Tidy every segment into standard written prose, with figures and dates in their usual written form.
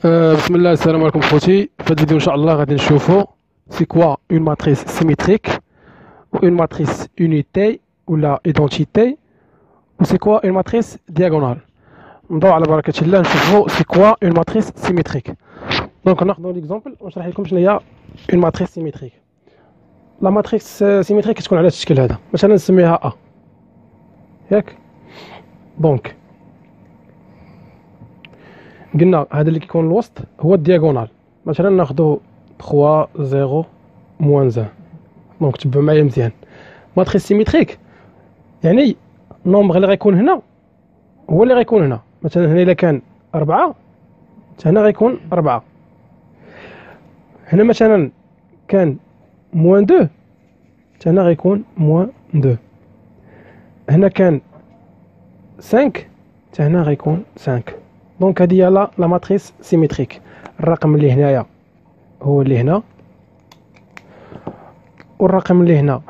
بسم الله، السلام عليكم خوتي. في هذا الفيديو ان شاء الله غادي نشوفوا سي كوا اون ماتريس سيميتريك و اون ماتريس اونيتي ولا ايدونتيتي و سي كوا اون ماتريس دياغونال. نضوي على بركه الله نشوفوا سي كوا اون ماتريس سيميتريك. دونك ناخذوا ليكزامبل ونشرح لكم شنو هي اون ماتريس سيميتريك. لا ماتريس سيميتريك كتكون على هذا الشكل هذا، مثلا نسميها ا ياك. دونك قلنا هذا اللي كيكون الوسط هو الدياغونال، مثلا ناخذ 3 0 موان 1. دونك تبعوا معايا مزيان. ماتريس سيميتريك يعني النومبر اللي غيكون هنا هو اللي غيكون هنا، مثلا هنا الا كان 4 هنا غيكون 4. هنا مثلا كان موان 2 هنا غيكون موان 2. هنا كان 5 هنا غيكون 5. دونك هذه هي لا ماتريس سيميتريك. الرقم اللي هنايا هو اللي هنا، والرقم اللي هنا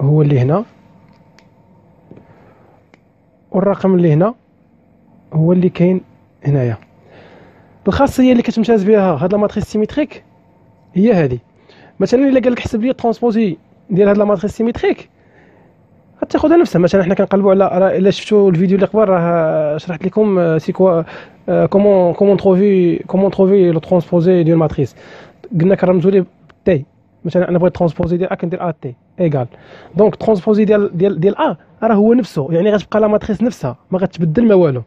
هو اللي هنا، والرقم اللي هنا هو اللي كاين هنايا. الخاصيه اللي كتمتاز بها هاد لا ماتريس سيميتريك هي هذه. مثلا الا قال لك حسب لي الترانسبوزي ديال هاد لا ماتريس سيميتريك غتاخذها نفسها. مثلا حنا كنقلبوا على الا شفتوا الفيديو اللي قبل راه شرحت لكم سي كوا كومون تروفي لو ترانسبوزي ديال ماتريس. قلنا كنرمزوا ليه تي. مثلا انا بغيت ترانسبوزي ديال ا كندير ا تي ايغال. دونك ترانسبوزي ديال ا راه هو نفسه، يعني غتبقى لا ماتريس نفسها ما غتبدل ما والو.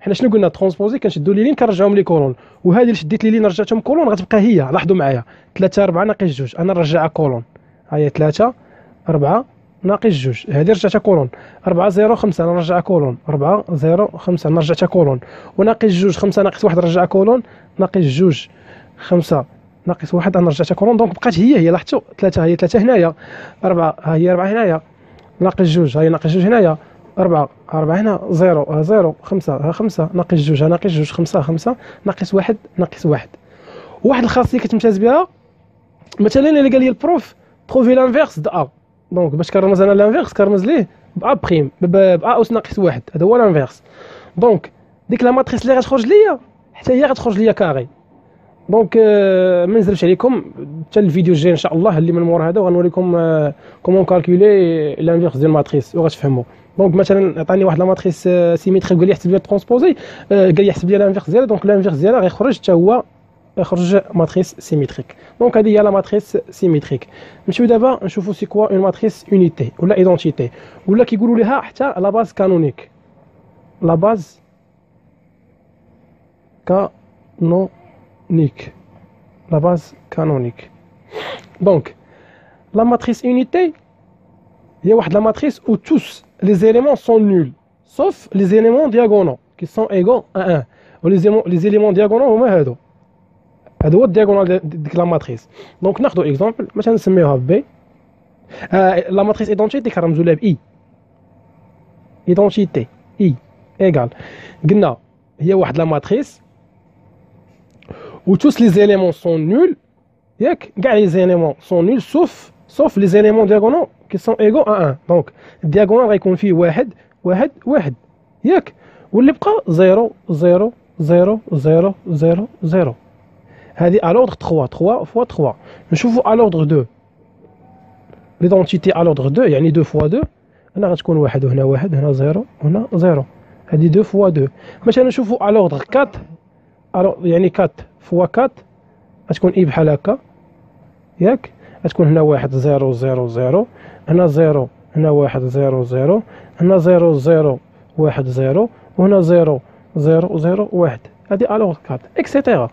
حنا شنو قلنا؟ ترانسبوزي كنشدوا لي لين كنرجعهم لي كولون، وهذه اللي شديت لي لين رجعتهم كولون غتبقى هي. لاحظوا معايا 3 4 ناقص 2 انا نرجعها كولون، ها هي 3 4 ناقص 2 هذه رجعتها كولون. 4 0 5 انا نرجعها كولون، 4 0 5 انا رجعتها كولون، وناقص 2 5 ناقص 1 نرجعها كولون، ناقص 2 5 ناقص 1 انا رجعتها كولون. دونك بقات هي لاحظتوا 3 هي 3 هنايا، 4 ها هي 4 هنايا، ناقص 2 ها هي ناقص 2 هنايا، 4 هنا 0 0 5 ها 5 ناقص 2 ها ناقص 2 5 5 ناقص 1 ناقص 1. واحد الخاصيه كتمتاز بها مثلا الا قال لي البروف تروفي لانفيرس د ا. دونك باش كنرمز انا لانفيرس كنرمز ليه بأ بريم بأ أس ناقص 1. هذا هو لانفيرس. دونك ديك لا ماتريس اللي غتخرج ليا حتى هي غتخرج ليا كاري. دونك ما نزلش عليكم حتى الفيديو الجاي ان شاء الله اللي من مور هذا وغنوريكم كومون كالكولي لانفيرس ديال الماتريس وغتفهموا. دونك مثلا عطاني واحد لا ماتريس سيميتريك وقال لي يحسب لي الترانسبوزي، قال لي يحسب لي لانفيرس ديالها. دونك لانفيرس ديالها غيخرج حتى هو يخرج ماتريس سيميتريك. دونك هذه هي لا ماتريس سيميتريك. نمشيو دابا نشوفوا سي كوا اون ماتريس اونيتي ولا ايدونتيتي، ولا كيقولوا لها حتى لا باز كانونيك. لا باز كانونيك، لا باز كانونيك. دونك لا ماتريس اونيتي هي واحد لا ماتريس où tous les éléments sont nuls sauf les éléments diagonaux qui sont égaux à 1. les éléments diagonaux هما هادو. هذا هو الدياغونال ديك لا ماتريس. دونك ناخذ اكزومبل مثلا نسميوها بي. لا ماتريس ايدونتيتي كنرمزوا لها باي. ايدونتيتي اي ايغال. قلنا هي واحد لا ماتريس où tous les éléments sont nuls ياك. كاع لي زيليمون سون نول سوف لي زيليمون دياغونال كي سون ايغو ا 1. دونك الدياغونال غيكون فيه 1 1 1 ياك، واللي بقى 0 0 0 0 0 0. هذه à l'ordre 3 3 fois 3. نشوفوا à l'ordre 2 ليدونتيتي à l'ordre 2 يعني 2 fois 2 هنا غتكون 1 وهنا 1 هنا 0 وهنا 0. هذه 2 fois 2. مثلا نشوفوا à l'ordre 4 يعني 4 fois 4 غتكون اي بحال هكا ياك. غتكون هنا 1 0 0 0 هنا 0 هنا 1 0 0 هنا 0 0 1 0 وهنا 0 0 0 1. هذه à l'ordre 4 اكسيتيرا.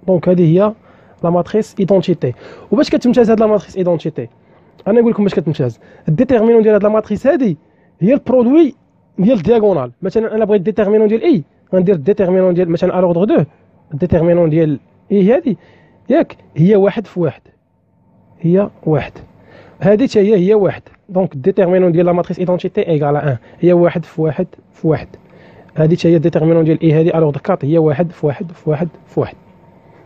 دونك هذه هي لا ماتريس ايدونتيتي. وباش كتمتاز هاد لا ماتريس ايدونتيتي انا نقول لكم باش كتمتاز. الديتيرمينون ديال هاد لا ماتريس هذه هي البرودوي ديال الدياغونال. مثلا انا بغيت الديتيرمينون ديال اي غندير الديتيرمينون ديال مثلا على اوردر 2 الديتيرمينون ديال اي هذه ياك هي 1 في 1 هي 1. هذه حتى هي 1. دونك الديتيرمينون ديال لا ماتريس ايدونتيتي ايغال 1 هي 1 في 1 في 1. هذه حتى هي الديتيرمينون ديال اي هذه على اوردر 4 هي 1 في 1 في 1 في 1.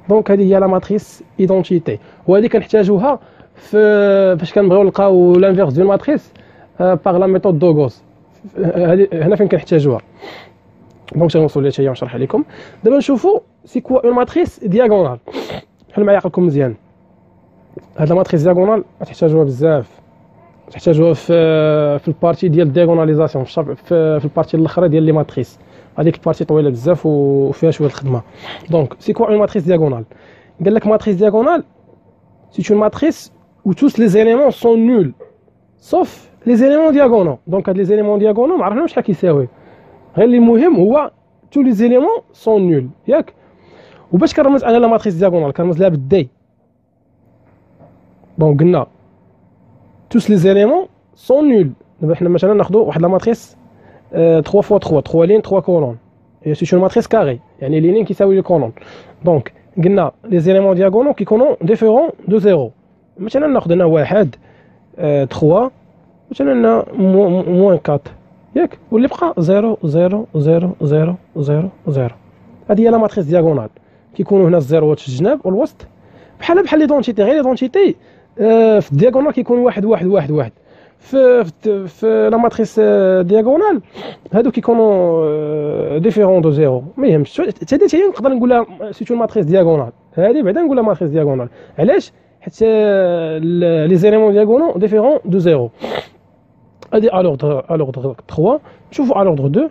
دونك هذه هي لا ماتريس ايدونتيتي، وهذه كنحتاجوها فاش كنبغيو نلقاو لانفيرس ديال ماتريس باغ لا ميثود دوغوس. هذه هنا فين كنحتاجوها. دونك تنوصلوا ليها هي ونشرح لكم. دابا نشوفوا سي كوا اون ماتريس دياغونال. حل معايا عقلكم مزيان. هاد الماتريس دياغونال تحتاجوها بزاف، تحتاجوها في البارتي ديال الدياغوناليزاسيون، في البارتي الاخرى ديال لي ماتريس. هذيك البارتي طويله بزاف وفيها شويه الخدمه. دونك سي كوا اون ماتريس دياغونال؟ قال لك ماتريس دياغونال سي اون ماتريس où tous les éléments sont nuls sauf les éléments diagonaux. دونك هاد لي زيليمون دياغونو ما عرفناش شحال كيساوي، غير اللي مهم هو tous les éléments sont nuls ياك. وباش كنرمز انا لا ماتريس دياغونال كنرمز لها بالدي. دونك قلنا tous les éléments sont nuls. دابا حنا مثلا ناخذوا واحد لا ماتريس 3 فوا 3 3 لين 3 كولون، هي سي اون ماتريس كاري يعني لي لين كيساوي لي كولون. دونك قلنا لي زيليمون دياغونو كيكونوا ديفيرون دو زيرو. مثلا ناخذ هنا واحد 3 مثلا موان 4 ياك، واللي بقى 0 0 0 0 0 0. هذه هي لا ماتريس دياغونال. كيكونوا هنا الزيروات في الجناب والوسط بحال لي دونتيتي، غير لي دونتيتي في الدياغونال كيكون واحد واحد واحد واحد. في لا ماتريس دياغونال هادو كيكونوا ديفيرون دو زيرو. ما يهمش حتى هي نقدر نقول لها سي اون ماتريس دياغونال. هذه بعدا نقول لها ماتريس دياغونال. علاش؟ حيت لي زيليمون دياغونو ديفيرون دو زيرو. هادي ا لوردر 3. نشوفوا ا لوردر 2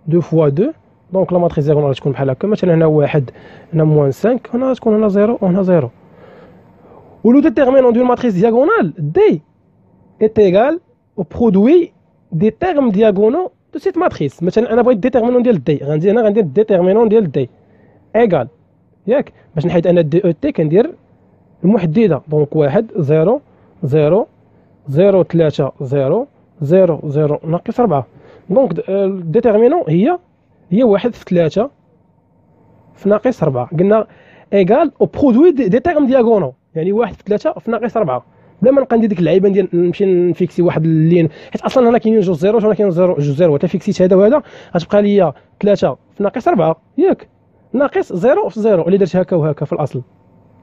2 فوا 2. دونك لا ماتريس دياغونال تكون بحال هكا. مثلا هنا واحد هنا موان 5 هنا تكون هنا 0 وهنا 0. ولو ديتيرمينون ديال ماتريس دياغونال دي est égal au produit des termes diagonaux de cette matrice. مثلا انا بغيت ديتيرمينون ديال دي، غندير هنا غندير ديتيرمينون ديال دي ايغال ياك. باش نحيد انا دي او تي كندير المحدده. دونك 1 0 0 0 3 0 0 0 ناقص 4. دونك الديتيرمينون هي 1 في 3 في ناقص 4. قلنا ايغال او برودوي دي تيرم دياغونو، يعني 1 في 3 في ناقص 4. بلا ما نبقى ندير ديك اللعيبه ديال نمشي نفيكسي واحد اللين، حيت اصلا هنا كاينين جوج زيروات وهنا كاين جوج زيروات. فيكسيت هذا وهذا غتبقى ليا 3 في ناقص 4 ياك، ناقص 0 في 0. اللي درت هكا وهكا في الاصل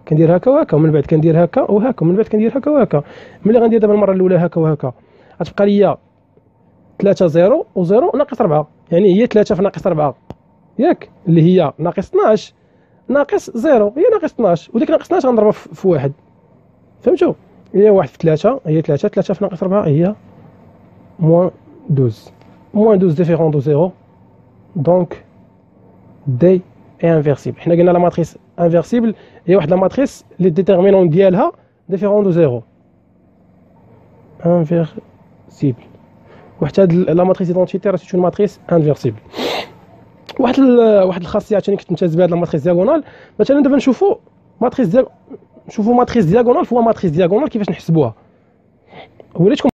كندير هكا وهكا، ومن بعد كندير هكا وهكا، ومن بعد كندير هكا وهكا. ملي غندير دابا المره الاولى هكا وهكا غتبقى ليا 3 0 و0 ناقص 4، يعني هي 3 في ناقص 4 ياك، اللي هي ناقص 12 ناقص 0 هي ناقص 12. وديك ناقص 12 غنضربها في 1. فهمتوا؟ هي 1 في 3 هي 3 3 في ناقص 4 هي موان 12. موان 12 ديفيرون دو 0. دونك دي اي انفيرسيبل. حنا قلنا لا ماتريس انفيرسيبل هي واحد لا ماتريس اللي ديتيرمينون ديالها ديفيرون دو 0 انفيرسيبل. وحتى هاد لا ماتريس ايدونتيتير سي اون ماتريس انفيرسيبل. واحد الخاصيه ثاني كنت ممتاز بها لا ماتريس دياغونال. مثلا دابا نشوفوا ماتريس دياغونال فوا ماتريس دياغونال كيفاش نحسبوها. وريتكم